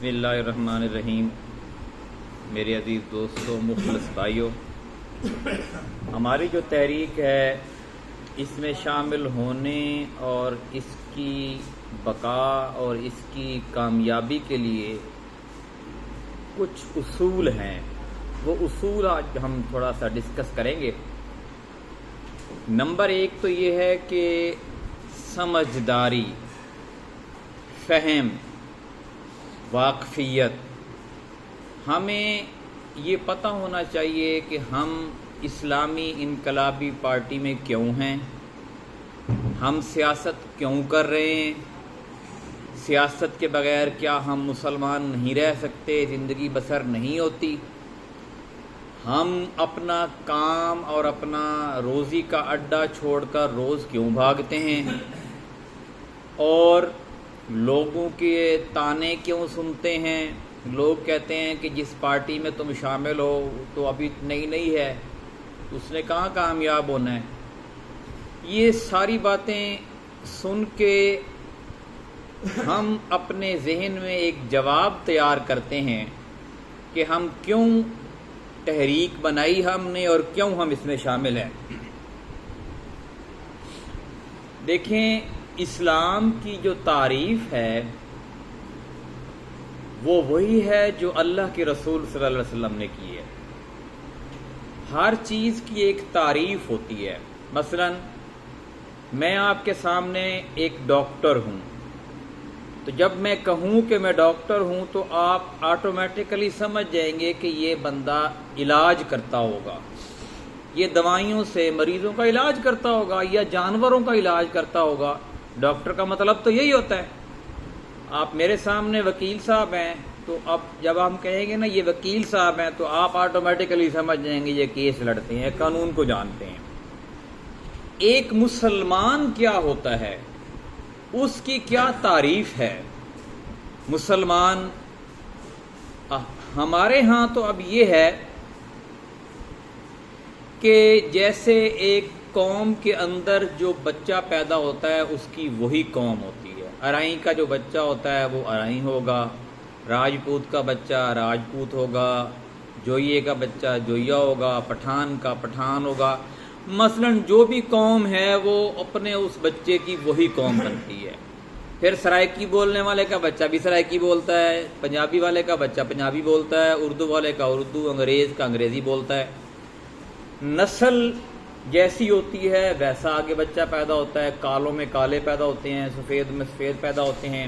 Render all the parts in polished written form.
بسم اللہ الرحمن الرحیم۔ میرے عزیز دوستوں، مخلص بھائیوں، ہماری جو تحریک ہے اس میں شامل ہونے اور اس کی بقا اور اس کی کامیابی کے لیے کچھ اصول ہیں، وہ اصول آج ہم تھوڑا سا ڈسکس کریں گے۔ نمبر 1 تو یہ ہے کہ سمجھداری، فہم، واقفیت۔ ہمیں یہ پتہ ہونا چاہیے کہ ہم اسلامی انقلابی پارٹی میں کیوں ہیں، ہم سیاست کیوں کر رہے ہیں، سیاست کے بغیر کیا ہم مسلمان نہیں رہ سکتے، زندگی بسر نہیں ہوتی، ہم اپنا کام اور اپنا روزی کا اڈا چھوڑ کر روز کیوں بھاگتے ہیں، اور لوگوں کے تانے کیوں سنتے ہیں۔ لوگ کہتے ہیں کہ جس پارٹی میں تم شامل ہو تو ابھی نئی ہے، اس نے کہاں کامیاب ہونا ہے۔ یہ ساری باتیں سن کے ہم اپنے ذہن میں ایک جواب تیار کرتے ہیں کہ ہم کیوں تحریک بنائی ہم نے اور کیوں ہم اس میں شامل ہیں۔ دیکھیں، اسلام کی جو تعریف ہے وہ وہی ہے جو اللہ کے رسول صلی اللہ علیہ وسلم نے کی ہے۔ ہر چیز کی ایک تعریف ہوتی ہے۔ مثلا میں آپ کے سامنے ایک ڈاکٹر ہوں، تو جب میں کہوں کہ میں ڈاکٹر ہوں تو آپ آٹومیٹیکلی سمجھ جائیں گے کہ یہ بندہ علاج کرتا ہوگا، یہ دوائیوں سے مریضوں کا علاج کرتا ہوگا یا جانوروں کا علاج کرتا ہوگا۔ ڈاکٹر کا مطلب تو یہی ہوتا ہے۔ آپ میرے سامنے وکیل صاحب ہیں، تو اب جب ہم کہیں گے نا یہ وکیل صاحب ہیں تو آپ آٹومیٹیکلی سمجھ جائیں گے یہ کیس لڑتے ہیں، قانون کو جانتے ہیں۔ ایک مسلمان کیا ہوتا ہے، اس کی کیا تعریف ہے۔ مسلمان ہمارے ہاں تو اب یہ ہے کہ جیسے ایک قوم کے اندر جو بچہ پیدا ہوتا ہے اس کی وہی قوم ہوتی ہے۔ ارائیں کا جو بچہ ہوتا ہے وہ ارائیں ہوگا، راجپوت کا بچہ راجپوت ہوگا، جوئیے کا بچہ جوئیا ہوگا، پٹھان کا پٹھان ہوگا۔ مثلا جو بھی قوم ہے وہ اپنے اس بچے کی وہی قوم بنتی ہے۔ پھر سرائکی بولنے والے کا بچہ بھی سرائکی بولتا ہے، پنجابی والے کا بچہ پنجابی بولتا ہے، اردو والے کا اردو، انگریز کا انگریزی بولتا ہے۔ نسل جیسی ہوتی ہے ویسا آگے بچہ پیدا ہوتا ہے، کالوں میں کالے پیدا ہوتے ہیں، سفید میں سفید پیدا ہوتے ہیں۔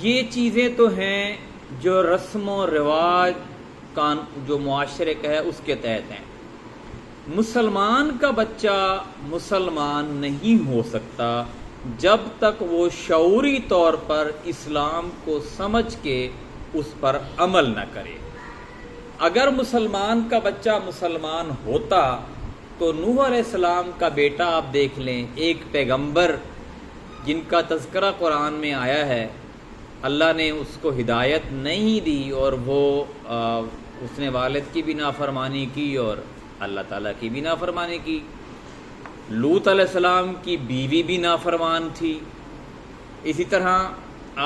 یہ چیزیں تو ہیں جو رسم و رواج جو معاشرے کا ہے اس کے تحت ہیں۔ مسلمان کا بچہ مسلمان نہیں ہو سکتا جب تک وہ شعوری طور پر اسلام کو سمجھ کے اس پر عمل نہ کرے۔ اگر مسلمان کا بچہ مسلمان ہوتا تو نوح علیہ السلام کا بیٹا آپ دیکھ لیں، ایک پیغمبر جن کا تذکرہ قرآن میں آیا ہے، اللہ نے اس کو ہدایت نہیں دی اور وہ اس نے والد کی بھی نافرمانی کی اور اللہ تعالیٰ کی بھی نافرمانی کی۔ لوط علیہ السلام کی بیوی بھی نافرمان تھی، اسی طرح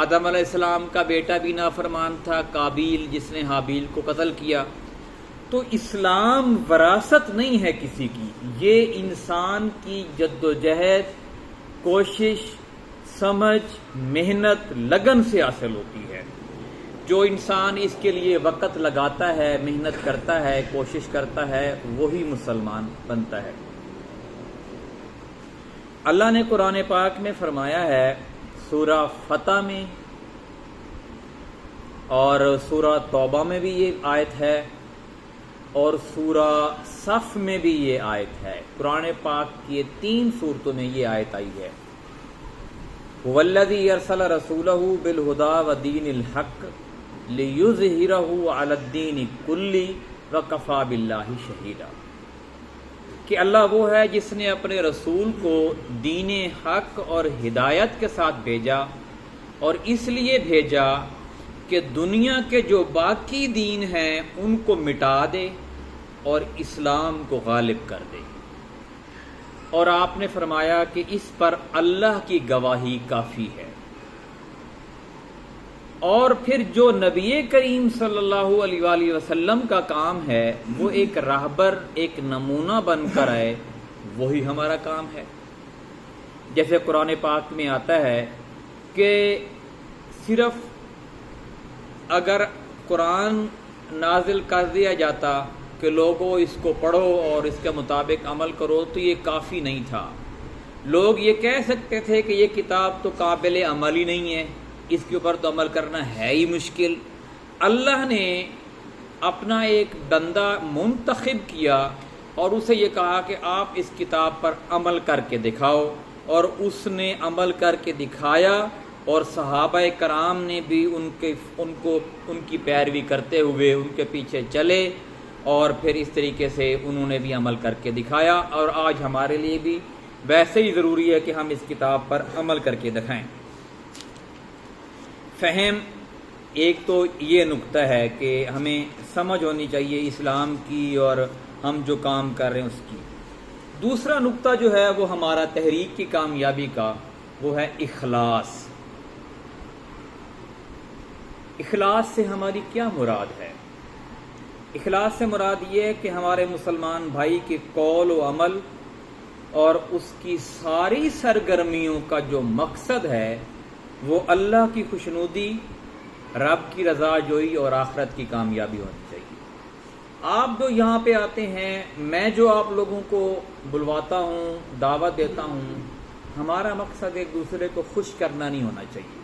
آدم علیہ السلام کا بیٹا بھی نافرمان تھا، قابیل، جس نے حابیل کو قتل کیا۔ تو اسلام وراثت نہیں ہے کسی کی، یہ انسان کی جد و جہد، کوشش، سمجھ، محنت، لگن سے حاصل ہوتی ہے۔ جو انسان اس کے لیے وقت لگاتا ہے، محنت کرتا ہے، کوشش کرتا ہے، وہی مسلمان بنتا ہے۔ اللہ نے قرآن پاک میں فرمایا ہے، سورہ فتح میں اور سورہ توبہ میں بھی یہ آیت ہے اور سورہ صف میں بھی یہ آیت ہے۔ قرآن پاک کی 3 سورتوں میں یہ آیت آئی ہے۔ هُوَ الَّذِي أَرْسَلَ رَسُولَهُ بِالْهُدَىٰ وَدِينِ الْحَقِّ لِيُظْهِرَهُ عَلَى الدِّينِ كُلِّهِ وَكَفَىٰ بِاللَّهِ شَهِيدًا، کہ اللہ وہ ہے جس نے اپنے رسول کو دین حق اور ہدایت کے ساتھ بھیجا، اور اس لیے بھیجا کہ دنیا کے جو باقی دین ہیں ان کو مٹا دے اور اسلام کو غالب کر دے۔ اور آپ نے فرمایا کہ اس پر اللہ کی گواہی کافی ہے۔ اور پھر جو نبی کریم صلی اللہ علیہ وآلہ وسلم کا کام ہے وہ ایک راہبر، ایک نمونہ بن کر آئے، وہی ہمارا کام ہے۔ جیسے قرآن پاک میں آتا ہے کہ صرف اگر قرآن نازل کر دیا جاتا کہ لوگوں اس کو پڑھو اور اس کے مطابق عمل کرو تو یہ کافی نہیں تھا۔ لوگ یہ کہہ سکتے تھے کہ یہ کتاب تو قابل عمل ہی نہیں ہے، اس کے اوپر تو عمل کرنا ہے ہی مشکل۔ اللہ نے اپنا ایک بندہ منتخب کیا اور اسے یہ کہا کہ آپ اس کتاب پر عمل کر کے دکھاؤ، اور اس نے عمل کر کے دکھایا، اور صحابہ کرام نے بھی ان کی پیروی کرتے ہوئے ان کے پیچھے چلے، اور پھر اس طریقے سے انہوں نے بھی عمل کر کے دکھایا۔ اور آج ہمارے لیے بھی ویسے ہی ضروری ہے کہ ہم اس کتاب پر عمل کر کے دکھائیں۔ فہم ایک تو یہ نقطہ ہے کہ ہمیں سمجھ ہونی چاہیے اسلام کی اور ہم جو کام کر رہے ہیں اس کی۔ دوسرا نقطہ جو ہے وہ ہمارا تحریک کی کامیابی کا، وہ ہے اخلاص۔ اخلاص سے ہماری کیا مراد ہے؟ اخلاص سے مراد یہ ہے کہ ہمارے مسلمان بھائی کے قول و عمل اور اس کی ساری سرگرمیوں کا جو مقصد ہے وہ اللہ کی خوشنودی، رب کی رضا جوئی اور آخرت کی کامیابی ہونی چاہیے۔ آپ جو یہاں پہ آتے ہیں، میں جو آپ لوگوں کو بلواتا ہوں، دعوت دیتا ہوں، ہمارا مقصد ایک دوسرے کو خوش کرنا نہیں ہونا چاہیے،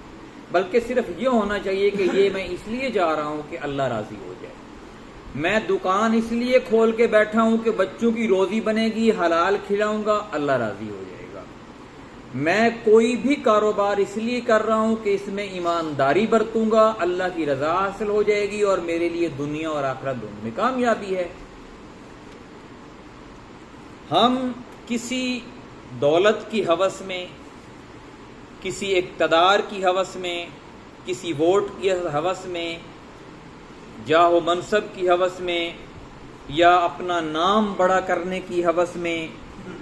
بلکہ صرف یہ ہونا چاہیے کہ یہ میں اس لیے جا رہا ہوں کہ اللہ راضی ہو جائے۔ میں دکان اس لیے کھول کے بیٹھا ہوں کہ بچوں کی روزی بنے گی، حلال کھلاؤں گا، اللہ راضی ہو جائے گا۔ میں کوئی بھی کاروبار اس لیے کر رہا ہوں کہ اس میں ایمانداری برتوں گا، اللہ کی رضا حاصل ہو جائے گی اور میرے لیے دنیا اور آخرت دونوں میں کامیابی ہے۔ ہم کسی دولت کی ہوس میں، کسی اقتدار کی ہوس میں، کسی ووٹ کی ہوس میں، جاہ و منصب کی ہوس میں، یا اپنا نام بڑا کرنے کی ہوس میں،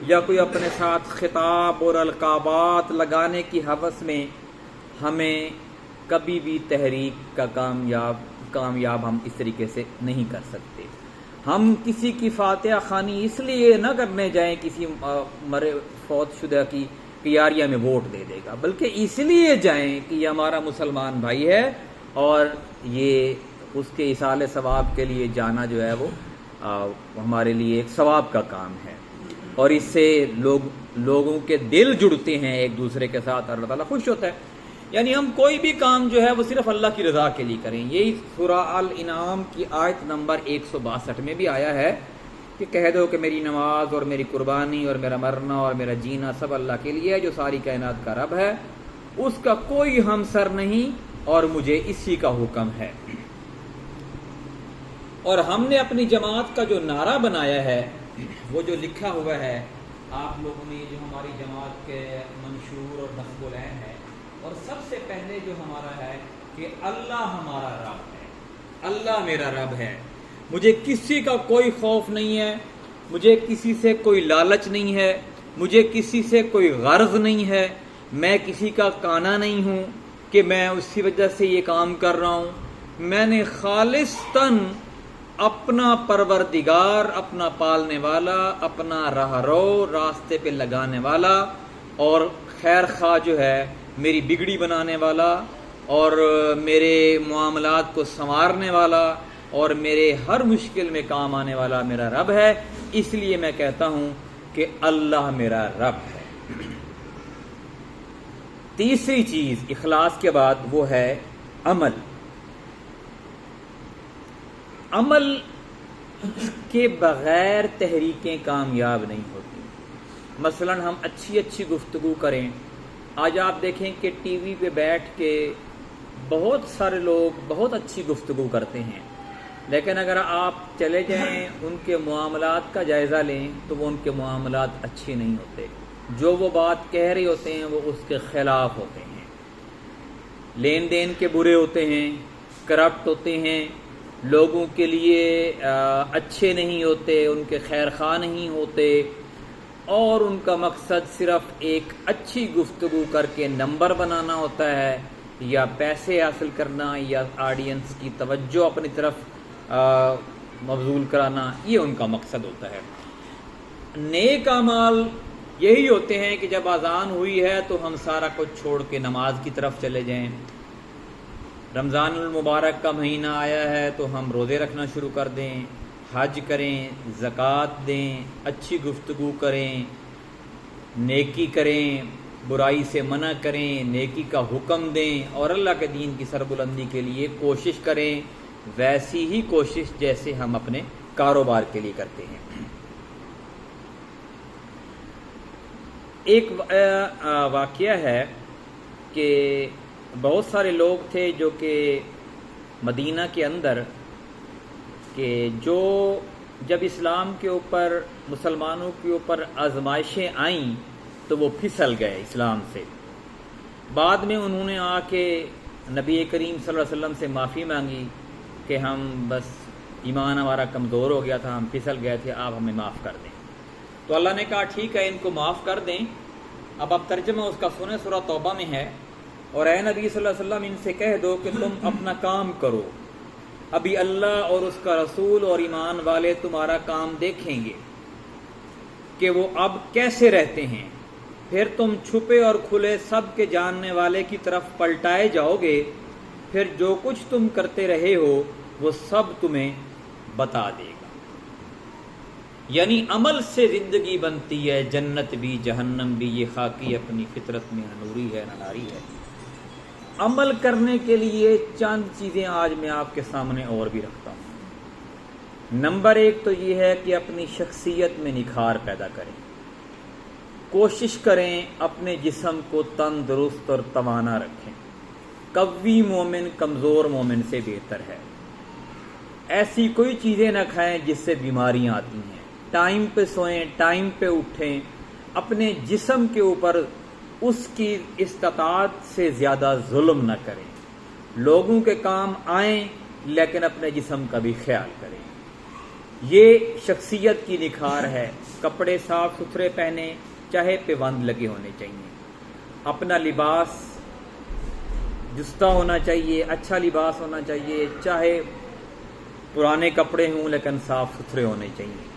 یا کوئی اپنے ساتھ خطاب اور القابات لگانے کی ہوس میں ہمیں کبھی بھی تحریک کا کامیاب ہم اس طریقے سے نہیں کر سکتے۔ ہم کسی کی فاتحہ خوانی اس لیے نہ کرنے جائیں کسی مرے فوت شدہ کی کہ یار یہ ہمیں ووٹ دے دے گا، بلکہ اس لیے جائیں کہ یہ ہمارا مسلمان بھائی ہے اور یہ اس کے ایصال ثواب کے لیے جانا جو ہے وہ ہمارے لیے ایک ثواب کا کام ہے، اور اس سے لوگوں کے دل جڑتے ہیں ایک دوسرے کے ساتھ، اور اللہ تعالیٰ خوش ہوتا ہے۔ یعنی ہم کوئی بھی کام جو ہے وہ صرف اللہ کی رضا کے لیے کریں۔ یہی سورہ الانعام کی آیت نمبر 162 میں بھی آیا ہے کہ کہہ دو کہ میری نماز اور میری قربانی اور میرا مرنا اور میرا جینا سب اللہ کے لیے ہے جو ساری کائنات کا رب ہے، اس کا کوئی ہمسر نہیں اور مجھے اسی کا حکم ہے۔ اور ہم نے اپنی جماعت کا جو نعرہ بنایا ہے وہ جو لکھا ہوا ہے، آپ لوگوں نے جو ہماری جماعت کے منشور اور نصب العین ہے، اور سب سے پہلے جو ہمارا ہے کہ اللہ ہمارا رب ہے، اللہ میرا رب ہے، مجھے کسی کا کوئی خوف نہیں ہے، مجھے کسی سے کوئی لالچ نہیں ہے، مجھے کسی سے کوئی غرض نہیں ہے، میں کسی کا کانا نہیں ہوں کہ میں اسی وجہ سے یہ کام کر رہا ہوں۔ میں نے خالصتاً اپنا پروردگار، اپنا پالنے والا، اپنا راہرو راستے پہ لگانے والا اور خیر خواہ جو ہے میری بگڑی بنانے والا اور میرے معاملات کو سنوارنے والا اور میرے ہر مشکل میں کام آنے والا میرا رب ہے، اس لیے میں کہتا ہوں کہ اللہ میرا رب ہے۔ تیسری چیز اخلاص کے بعد وہ ہے عمل۔ عمل کے بغیر تحریکیں کامیاب نہیں ہوتی۔ مثلا ہم اچھی گفتگو کریں، آج آپ دیکھیں کہ ٹی وی پہ بیٹھ کے بہت سارے لوگ بہت اچھی گفتگو کرتے ہیں، لیکن اگر آپ چلے جائیں ان کے معاملات کا جائزہ لیں تو وہ ان کے معاملات اچھے نہیں ہوتے، جو وہ بات کہہ رہے ہوتے ہیں وہ اس کے خلاف ہوتے ہیں، لین دین کے برے ہوتے ہیں، کرپٹ ہوتے ہیں، لوگوں کے لیے اچھے نہیں ہوتے، ان کے خیر خواہ نہیں ہوتے، اور ان کا مقصد صرف ایک اچھی گفتگو کر کے نمبر بنانا ہوتا ہے یا پیسے حاصل کرنا یا آڈینس کی توجہ اپنی طرف مبذول کرانا، یہ ان کا مقصد ہوتا ہے۔ نیک اعمال یہی ہوتے ہیں کہ جب اذان ہوئی ہے تو ہم سارا کچھ چھوڑ کے نماز کی طرف چلے جائیں، رمضان المبارک کا مہینہ آیا ہے تو ہم روزے رکھنا شروع کر دیں، حج کریں، زکوٰۃ دیں، اچھی گفتگو کریں، نیکی کریں، برائی سے منع کریں، نیکی کا حکم دیں اور اللہ کے دین کی سربلندی کے لیے کوشش کریں، ویسی ہی کوشش جیسے ہم اپنے کاروبار کے لیے کرتے ہیں۔ ایک واقعہ ہے کہ بہت سارے لوگ تھے جو کہ مدینہ کے اندر کہ جو جب اسلام کے اوپر مسلمانوں کے اوپر آزمائشیں آئیں تو وہ پھسل گئے اسلام سے۔ بعد میں انہوں نے آ کے نبی کریم صلی اللہ علیہ وسلم سے معافی مانگی کہ ہم بس ایمان ہمارا کمزور ہو گیا تھا، ہم پھسل گئے تھے، آپ ہمیں معاف کر دیں۔ تو اللہ نے کہا ٹھیک ہے، ان کو معاف کر دیں۔ اب ترجمہ اس کا سنیں، سورہ توبہ میں ہے، اور اے نبی صلی اللہ علیہ وسلم ان سے کہہ دو کہ تم اپنا کام کرو، ابھی اللہ اور اس کا رسول اور ایمان والے تمہارا کام دیکھیں گے کہ وہ اب کیسے رہتے ہیں، پھر تم چھپے اور کھلے سب کے جاننے والے کی طرف پلٹائے جاؤ گے، پھر جو کچھ تم کرتے رہے ہو وہ سب تمہیں بتا دے گا۔ یعنی عمل سے زندگی بنتی ہے، جنت بھی جہنم بھی، یہ خاکی اپنی فطرت میں نہ نوری ہے نہ ناری ہے۔ عمل کرنے کے لیے چند چیزیں آج میں آپ کے سامنے اور بھی رکھتا ہوں۔ نمبر 1 تو یہ ہے کہ اپنی شخصیت میں نکھار پیدا کریں، کوشش کریں اپنے جسم کو تندرست اور توانا رکھیں۔ قوی مومن کمزور مومن سے بہتر ہے۔ ایسی کوئی چیزیں نہ کھائیں جس سے بیماریاں آتی ہیں، ٹائم پہ سوئیں، ٹائم پہ اٹھیں، اپنے جسم کے اوپر اس کی استطاعت سے زیادہ ظلم نہ کریں، لوگوں کے کام آئیں لیکن اپنے جسم کا بھی خیال کریں۔ یہ شخصیت کی نکھار ہے۔ کپڑے صاف ستھرے پہنیں، چاہے پیوند لگے ہونے چاہیے، اپنا لباس جستہ ہونا چاہیے، اچھا لباس ہونا چاہیے، چاہے پرانے کپڑے ہوں لیکن صاف ستھرے ہونے چاہیے۔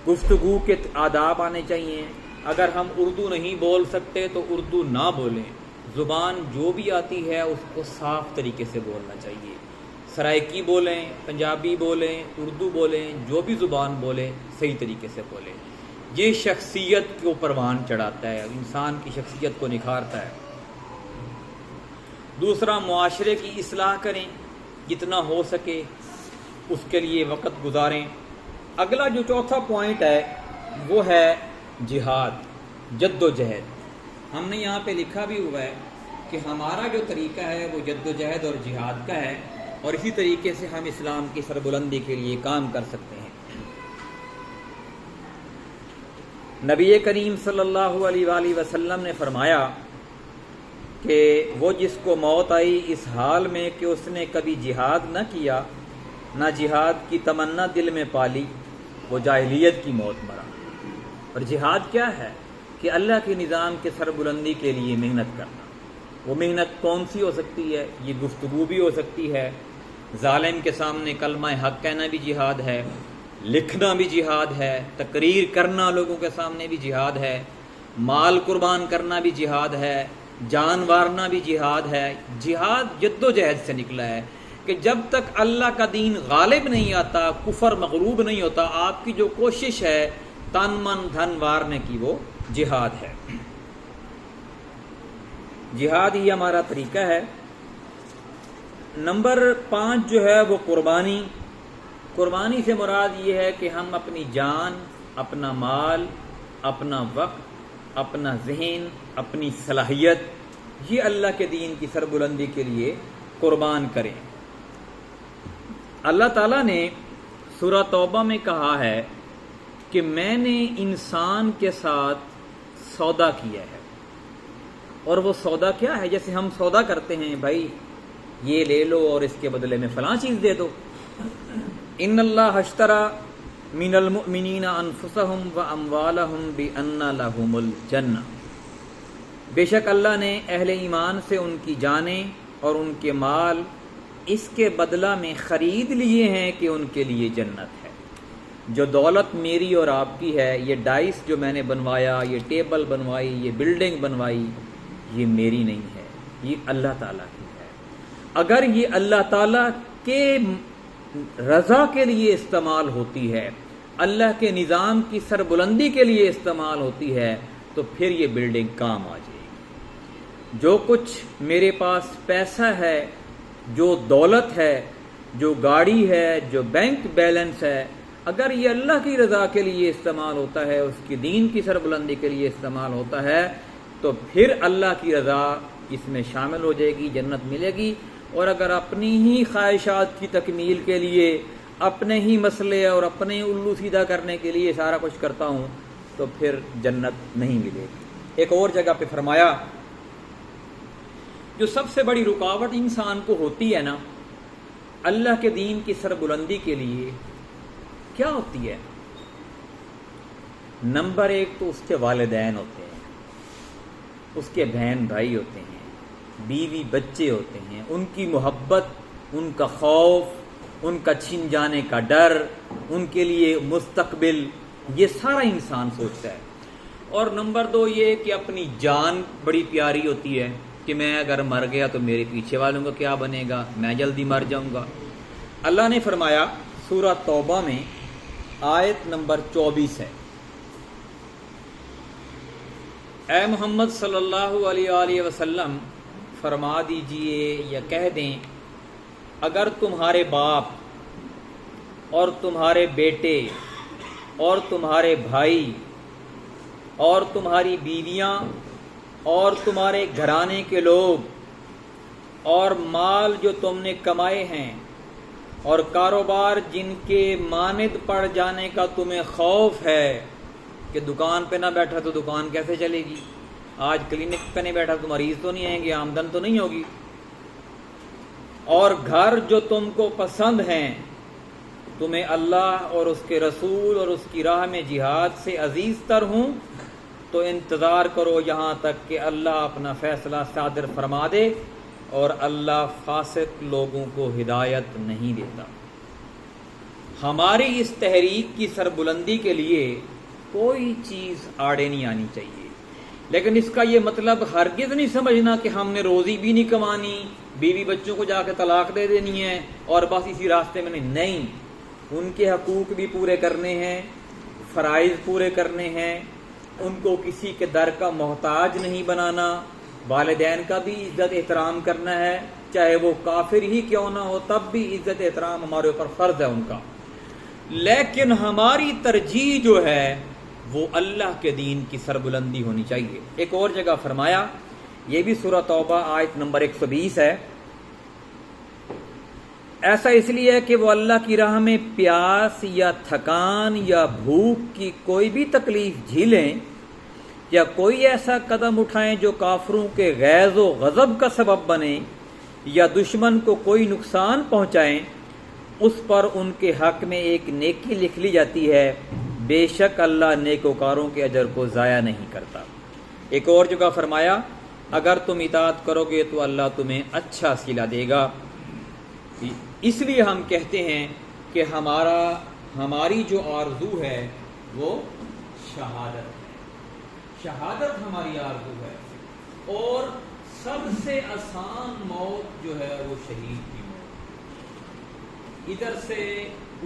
گفتگو کے آداب آنے چاہیے۔ اگر ہم اردو نہیں بول سکتے تو اردو نہ بولیں، زبان جو بھی آتی ہے اس کو صاف طریقے سے بولنا چاہیے۔ سرائکی بولیں، پنجابی بولیں، اردو بولیں، جو بھی زبان بولیں صحیح طریقے سے بولیں۔ یہ شخصیت کو پروان چڑھاتا ہے، انسان کی شخصیت کو نکھارتا ہے۔ دوسرا، معاشرے کی اصلاح کریں، جتنا ہو سکے اس کے لیے وقت گزاریں۔ اگلا جو چوتھا پوائنٹ ہے وہ ہے جہاد، جد و جہد۔ ہم نے یہاں پہ لکھا بھی ہوا ہے کہ ہمارا جو طریقہ ہے وہ جد و جہد اور جہاد کا ہے، اور اسی طریقے سے ہم اسلام کی سربلندی کے لیے کام کر سکتے ہیں۔ نبی کریم صلی اللہ علیہ وآلہ وسلم نے فرمایا کہ وہ جس کو موت آئی اس حال میں کہ اس نے کبھی جہاد نہ کیا، نہ جہاد کی تمنا دل میں پالی، وہ جاہلیت کی موت مرا۔ اور جہاد کیا ہے؟ کہ اللہ کے نظام کے سربلندی کے لیے محنت کرنا۔ وہ محنت کون سی ہو سکتی ہے؟ یہ گفتگو بھی ہو سکتی ہے، ظالم کے سامنے کلمہ حق کہنا بھی جہاد ہے، لکھنا بھی جہاد ہے، تقریر کرنا لوگوں کے سامنے بھی جہاد ہے، مال قربان کرنا بھی جہاد ہے، جان وارنا بھی جہاد ہے۔ جہاد جد و جہد سے نکلا ہے کہ جب تک اللہ کا دین غالب نہیں آتا، کفر مغلوب نہیں ہوتا، آپ کی جو کوشش ہے تن من دھن وارنے کی وہ جہاد ہے۔ جہاد ہی ہمارا طریقہ ہے۔ نمبر 5 جو ہے وہ قربانی۔ قربانی سے مراد یہ ہے کہ ہم اپنی جان، اپنا مال، اپنا وقت، اپنا ذہن، اپنی صلاحیت، یہ اللہ کے دین کی سربلندی کے لیے قربان کریں۔ اللہ تعالیٰ نے سورہ توبہ میں کہا ہے کہ میں نے انسان کے ساتھ سودا کیا ہے، اور وہ سودا کیا ہے؟ جیسے ہم سودا کرتے ہیں، بھائی یہ لے لو اور اس کے بدلے میں فلاں چیز دے دو۔ ان اللہ اشترى من المؤمنین انفسهم واموالهم بان لهم الجنہ، بے شک اللہ نے اہل ایمان سے ان کی جانیں اور ان کے مال اس کے بدلہ میں خرید لیے ہیں کہ ان کے لیے جنت ہے۔ جو دولت میری اور آپ کی ہے، یہ ڈائس جو میں نے بنوایا، یہ ٹیبل بنوائی، یہ بلڈنگ بنوائی، یہ میری نہیں ہے، یہ اللہ تعالیٰ کی ہے۔ اگر یہ اللہ تعالیٰ کے رضا کے لیے استعمال ہوتی ہے، اللہ کے نظام کی سربلندی کے لیے استعمال ہوتی ہے، تو پھر یہ بلڈنگ کام آ جائے گی۔ جو کچھ میرے پاس پیسہ ہے، جو دولت ہے، جو گاڑی ہے، جو بینک بیلنس ہے، اگر یہ اللہ کی رضا کے لیے استعمال ہوتا ہے، اس کی دین کی سربلندی کے لیے استعمال ہوتا ہے، تو پھر اللہ کی رضا اس میں شامل ہو جائے گی، جنت ملے گی۔ اور اگر اپنی ہی خواہشات کی تکمیل کے لیے، اپنے ہی مسئلے اور اپنے ہی الو سیدھا کرنے کے لیے سارا کچھ کرتا ہوں، تو پھر جنت نہیں ملے گی۔ ایک اور جگہ پہ فرمایا، جو سب سے بڑی رکاوٹ انسان کو ہوتی ہے نا اللہ کے دین کی سربلندی کے لیے، کیا ہوتی ہے؟ نمبر ایک تو اس کے والدین ہوتے ہیں، اس کے بہن بھائی ہوتے ہیں، بیوی بچے ہوتے ہیں، ان کی محبت، ان کا خوف، ان کا چھن جانے کا ڈر، ان کے لیے مستقبل، یہ سارا انسان سوچتا ہے۔ اور نمبر دو یہ کہ اپنی جان بڑی پیاری ہوتی ہے کہ میں اگر مر گیا تو میرے پیچھے والوں کا کیا بنے گا، میں جلدی مر جاؤں گا۔ اللہ نے فرمایا سورہ توبہ میں آیت نمبر 24 ہے، اے محمد صلی اللہ علیہ وآلہ وسلم فرما دیجئے یا کہہ دیں، اگر تمہارے باپ اور تمہارے بیٹے اور تمہارے بھائی اور تمہاری بیویاں اور تمہارے گھرانے کے لوگ اور مال جو تم نے کمائے ہیں اور کاروبار جن کے مانند پڑ جانے کا تمہیں خوف ہے کہ دکان پہ نہ بیٹھا تو دکان کیسے چلے گی، آج کلینک پہ نہیں بیٹھا تو مریض تو نہیں آئیں گے، آمدن تو نہیں ہوگی، اور گھر جو تم کو پسند ہیں، تمہیں اللہ اور اس کے رسول اور اس کی راہ میں جہاد سے عزیز تر ہوں، تو انتظار کرو یہاں تک کہ اللہ اپنا فیصلہ صادر فرما دے، اور اللہ فاسق لوگوں کو ہدایت نہیں دیتا۔ ہماری اس تحریک کی سربلندی کے لیے کوئی چیز آڑے نہیں آنی چاہیے، لیکن اس کا یہ مطلب ہرگز نہیں سمجھنا کہ ہم نے روزی بھی نہیں کمانی، بیوی بچوں کو جا کے طلاق دے دینی ہے اور بس اسی راستے میں نہیں، ان کے حقوق بھی پورے کرنے ہیں، فرائض پورے کرنے ہیں، ان کو کسی کے در کا محتاج نہیں بنانا، والدین کا بھی عزت احترام کرنا ہے، چاہے وہ کافر ہی کیوں نہ ہو، تب بھی عزت احترام ہمارے اوپر فرض ہے ان کا۔ لیکن ہماری ترجیح جو ہے وہ اللہ کے دین کی سربلندی ہونی چاہیے۔ ایک اور جگہ فرمایا، یہ بھی سورہ توبہ آیت نمبر 120 ہے، ایسا اس لیے ہے کہ وہ اللہ کی راہ میں پیاس یا تھکان یا بھوک کی کوئی بھی تکلیف جھیلیں یا کوئی ایسا قدم اٹھائیں جو کافروں کے غیظ و غضب کا سبب بنے یا دشمن کو کوئی نقصان پہنچائیں، اس پر ان کے حق میں ایک نیکی لکھ لی جاتی ہے، بے شک اللہ نیکوکاروں کے اجر کو ضائع نہیں کرتا۔ ایک اور جگہ فرمایا، اگر تم اطاعت کرو گے تو اللہ تمہیں اچھا صلہ دے گا۔ اس لیے ہم کہتے ہیں کہ ہماری جو آرزو ہے وہ شہادت ہے، شہادت ہماری آرزو ہے، اور سب سے آسان موت جو ہے وہ شہید کی موت، ادھر سے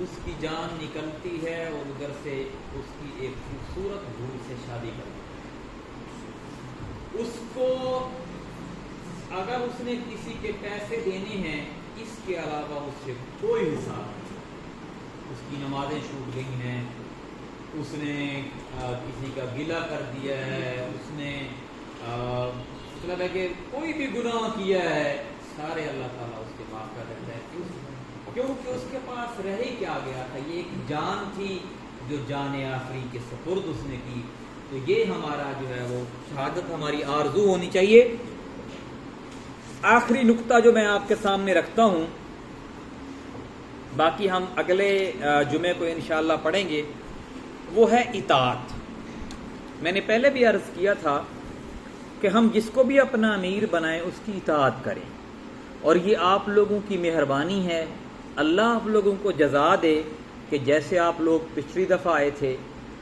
اس کی جان نکلتی ہے اور ادھر سے اس کی ایک خوبصورت حور سے شادی کرتی ہے، اس کو اگر اس نے کسی کے پیسے دینے ہیں اس کے علاوہ اس سے کوئی حساب نہیں، اس کی نمازیں چھوٹ گئی ہیں، اس نے کسی کا گلہ کر دیا ہے، اس نے مطلب ہے کہ کوئی بھی گناہ کیا ہے، سارے اللہ تعالیٰ اس کے معاف کر دیتا ہے، کیونکہ اس کے پاس رہ ہی کیا گیا تھا، یہ ایک جان تھی جو جان آخری کے سپرد اس نے کی۔ تو یہ ہمارا جو ہے وہ شہادت ہماری آرزو ہونی چاہیے۔ آخری نقطہ جو میں آپ کے سامنے رکھتا ہوں، باقی ہم اگلے جمعے کو انشاءاللہ پڑھیں گے، وہ ہے اطاعت۔ میں نے پہلے بھی عرض کیا تھا کہ ہم جس کو بھی اپنا امیر بنائیں اس کی اطاعت کریں، اور یہ آپ لوگوں کی مہربانی ہے، اللہ آپ لوگوں کو جزا دے کہ جیسے آپ لوگ پچھلی دفعہ آئے تھے،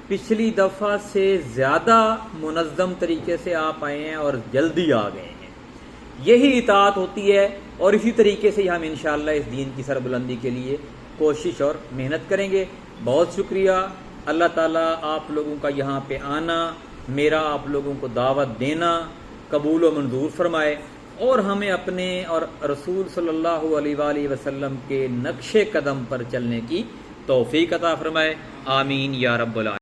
پچھلی دفعہ سے زیادہ منظم طریقے سے آپ آئے ہیں اور جلدی آ گئے ہیں۔ یہی اطاعت ہوتی ہے، اور اسی طریقے سے ہم انشاءاللہ اس دین کی سربلندی کے لیے کوشش اور محنت کریں گے۔ بہت شکریہ، اللہ تعالیٰ آپ لوگوں کا یہاں پہ آنا، میرا آپ لوگوں کو دعوت دینا قبول و منظور فرمائے، اور ہمیں اپنے اور رسول صلی اللہ علیہ وآلہ وسلم کے نقش قدم پر چلنے کی توفیق عطا فرمائے۔ آمین یا رب العالمین۔